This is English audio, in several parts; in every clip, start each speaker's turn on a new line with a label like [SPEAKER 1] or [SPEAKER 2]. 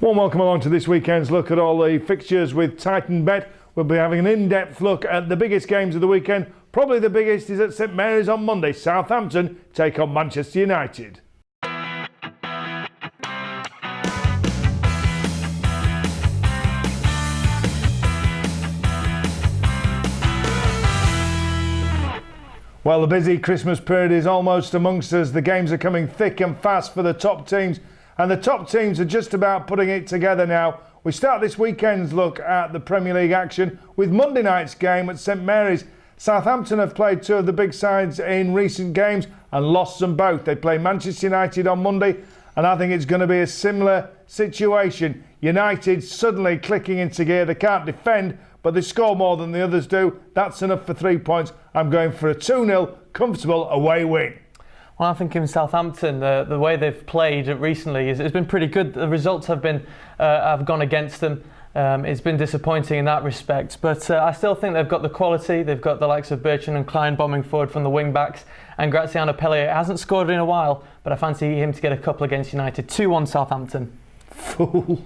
[SPEAKER 1] Warm welcome along to this weekend's look at all the fixtures with Titanbet. We'll be having an in-depth look at the biggest games of the weekend. Probably the biggest is at St Mary's on Monday. Southampton take on Manchester United. Well, the busy Christmas period is almost amongst us. The games are coming thick and fast for the top teams, and the top teams are just about putting it together now. We start this weekend's look at the Premier League action with Monday night's game at St Mary's. Southampton have played two of the big sides in recent games and lost them both. They play Manchester United on Monday, and I think it's going to be a similar situation. United suddenly clicking into gear. They can't defend, but they score more than the others do. That's enough for 3 points. I'm going for a 2-0 comfortable away win.
[SPEAKER 2] Well, I think in Southampton, the way they've played recently has been pretty good. The results have gone against them. It's been disappointing in that respect, but I still think they've got the quality. They've got the likes of Bertrand and Klein bombing forward from the wing backs, and Graziano Pellè hasn't scored in a while, but I fancy him to get a couple against United. 2-1 Southampton.
[SPEAKER 1] Fool.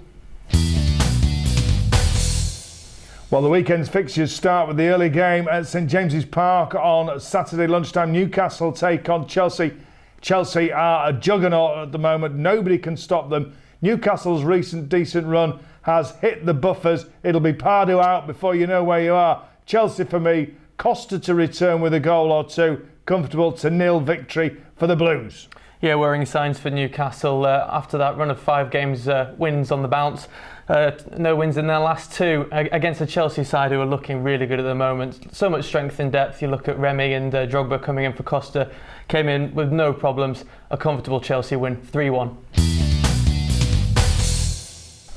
[SPEAKER 1] Well, the weekend's fixtures start with the early game at St James's Park on Saturday lunchtime. Newcastle take on Chelsea. Chelsea are a juggernaut at the moment. Nobody can stop them. Newcastle's recent decent run has hit the buffers. It'll be Pardew out before you know where you are. Chelsea for me, Costa to return with a goal or two. Comfortable to 0 victory for the Blues.
[SPEAKER 2] Yeah, worrying signs for Newcastle after that run of 5 games wins on the bounce. No wins in their last 2 against the Chelsea side, who are looking really good at the moment. So much strength in depth. You look at Remy and Drogba coming in for Costa. Came in with no problems. A comfortable Chelsea win, 3-1.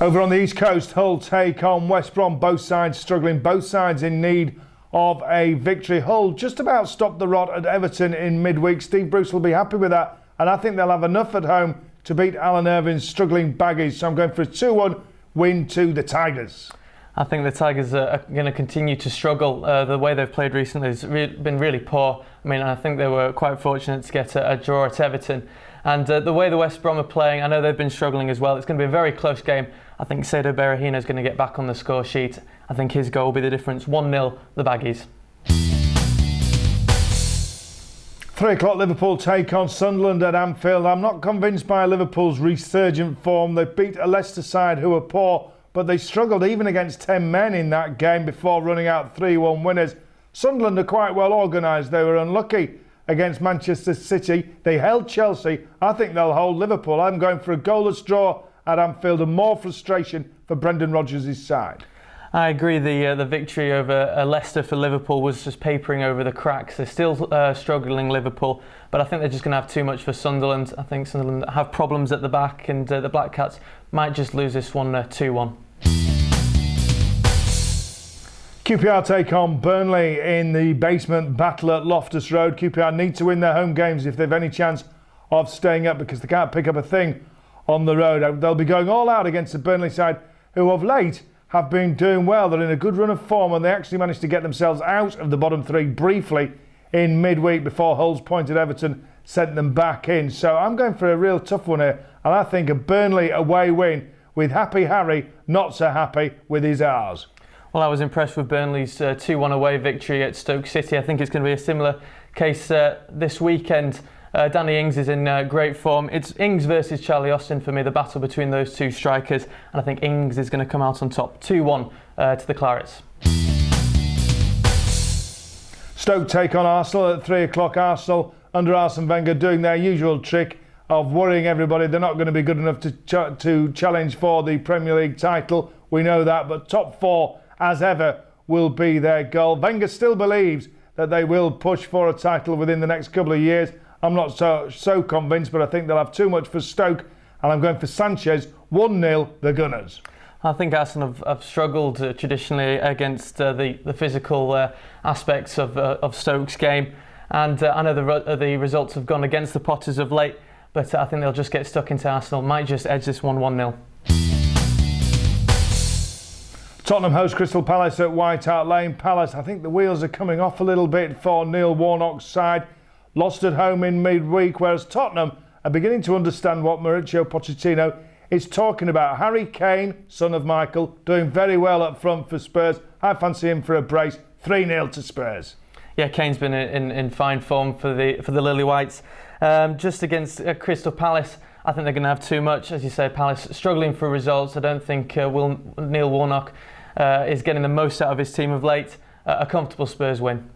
[SPEAKER 1] Over on the East Coast, Hull take on West Brom. Both sides struggling, both sides in need of a victory. Hull just about stopped the rot at Everton in midweek. Steve Bruce will be happy with that, and I think they'll have enough at home to beat Alan Irvine's struggling baggies. So I'm going for a 2-1 win to the Tigers.
[SPEAKER 2] I think the Tigers are going to continue to struggle. The way they've played recently has been really poor. I mean, I think they were quite fortunate to get a draw at Everton. And the way the West Brom are playing, I know they've been struggling as well. It's going to be a very close game. I think Saido Berahino is going to get back on the score sheet. I think his goal will be the difference. 1-0, the Baggies.
[SPEAKER 1] 3 o'clock, Liverpool take on Sunderland at Anfield. I'm not convinced by Liverpool's resurgent form. They beat a Leicester side who were poor, but they struggled even against 10 men in that game before running out 3-1 winners. Sunderland are quite well organised. They were unlucky against Manchester City. They held Chelsea. I think they'll hold Liverpool. I'm going for a goalless draw at Anfield and more frustration for Brendan Rodgers' side.
[SPEAKER 2] I agree. The victory over Leicester for Liverpool was just papering over the cracks. They're still struggling, Liverpool, but I think they're just going to have too much for Sunderland. I think Sunderland have problems at the back, and the Black Cats might just lose this one 2-1.
[SPEAKER 1] QPR take on Burnley in the basement battle at Loftus Road. QPR need to win their home games if they've any chance of staying up, because they can't pick up a thing on the road. They'll be going all out against the Burnley side, who of late have been doing well. They're in a good run of form, and they actually managed to get themselves out of the bottom 3 briefly in midweek before Hull's point at Everton sent them back in. So I'm going for a real tough one here, and I think a Burnley away win with Happy Harry not so happy with his R's.
[SPEAKER 2] Well, I was impressed with Burnley's 2-1 away victory at Stoke City. I think it's going to be a similar case this weekend. Danny Ings is in great form. It's Ings versus Charlie Austin for me, the battle between those two strikers, and I think Ings is going to come out on top. 2-1 to the Clarets.
[SPEAKER 1] Stoke take on Arsenal at 3 o'clock. Arsenal under Arsene Wenger doing their usual trick of worrying everybody. They're not going to be good enough to challenge for the Premier League title. We know that, but top 4 as ever will be their goal. Wenger still believes that they will push for a title within the next couple of years. I'm not so convinced, but I think they'll have too much for Stoke, and I'm going for Sanchez. 1-0, the Gunners.
[SPEAKER 2] I think Arsenal have struggled traditionally against the physical aspects of Stoke's game, and I know the results have gone against the Potters of late, but I think they'll just get stuck into Arsenal. Might just edge this 1-0.
[SPEAKER 1] Tottenham host Crystal Palace at White Hart Lane. Palace, I think the wheels are coming off a little bit for Neil Warnock's side. Lost at home in midweek, whereas Tottenham are beginning to understand what Mauricio Pochettino is talking about Harry Kane, son of Michael, doing very well up front for Spurs. I fancy him for a brace. 3-0 to Spurs.
[SPEAKER 2] Yeah, Kane's been in fine form for the Lily Whites. Just against Crystal Palace, I think they're going to have too much. As you say, Palace struggling for results. I don't think Neil Warnock is getting the most out of his team of late. A comfortable Spurs win.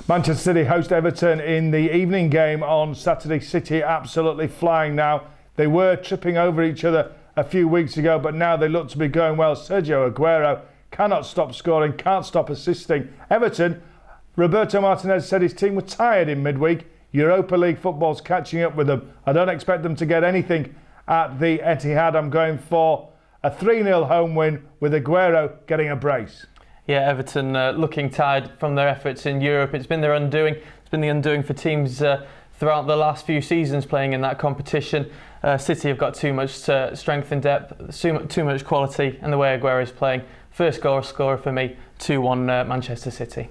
[SPEAKER 1] Manchester City host Everton in the evening game on Saturday. City absolutely flying now. They were tripping over each other a few weeks ago, but now they look to be going well. Sergio Aguero cannot stop scoring, can't stop assisting. Everton, Roberto Martinez said his team were tired in midweek. Europa League football's catching up with them. I don't expect them to get anything at the Etihad. I'm going for a 3-0 home win with Aguero getting a brace.
[SPEAKER 2] Yeah, Everton looking tired from their efforts in Europe. It's been their undoing. It's been the undoing for teams throughout the last few seasons playing in that competition. City have got too much strength and depth, too much quality, and the way Aguero is playing. First goal scorer for me, 2-1 Manchester City.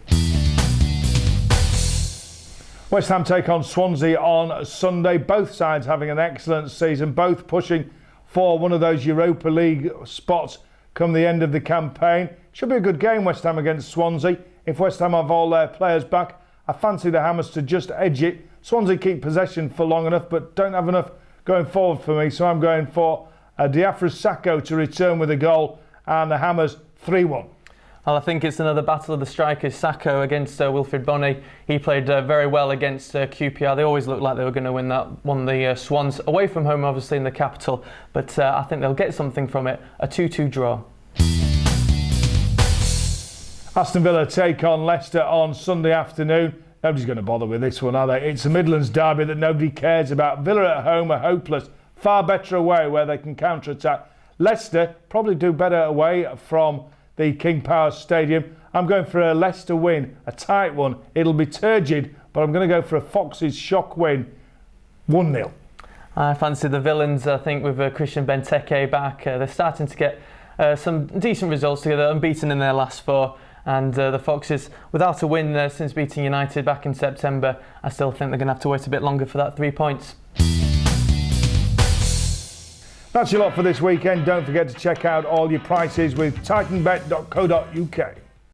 [SPEAKER 1] West Ham take on Swansea on Sunday. Both sides having an excellent season, both pushing for one of those Europa League spots come the end of the campaign. Should be a good game, West Ham against Swansea. If West Ham have all their players back, I fancy the Hammers to just edge it. Swansea keep possession for long enough, but don't have enough going forward for me, so I'm going for Diafra Sakho to return with a goal and the Hammers 3-1.
[SPEAKER 2] Well, I think it's another battle of the strikers. Sakho against Wilfried Bony. He played very well against QPR. They always looked like they were going to win that one. The Swans away from home, obviously in the capital, but I think they'll get something from it. A 2-2 draw.
[SPEAKER 1] Aston Villa take on Leicester on Sunday afternoon. Nobody's going to bother with this one, are they? It's a Midlands derby that nobody cares about. Villa at home are hopeless. Far better away where they can counter-attack. Leicester probably do better away from the King Power Stadium. I'm going for a Leicester win, a tight one. It'll be turgid, but I'm going to go for a Foxes shock win, 1-0.
[SPEAKER 2] I fancy the Villains, I think, with Christian Benteke back. They're starting to get some decent results together, unbeaten in their last 4. And the Foxes, without a win since beating United back in September, I still think they're going to have to wait a bit longer for that 3 points.
[SPEAKER 1] That's your lot for this weekend. Don't forget to check out all your prices with Titanbet.co.uk.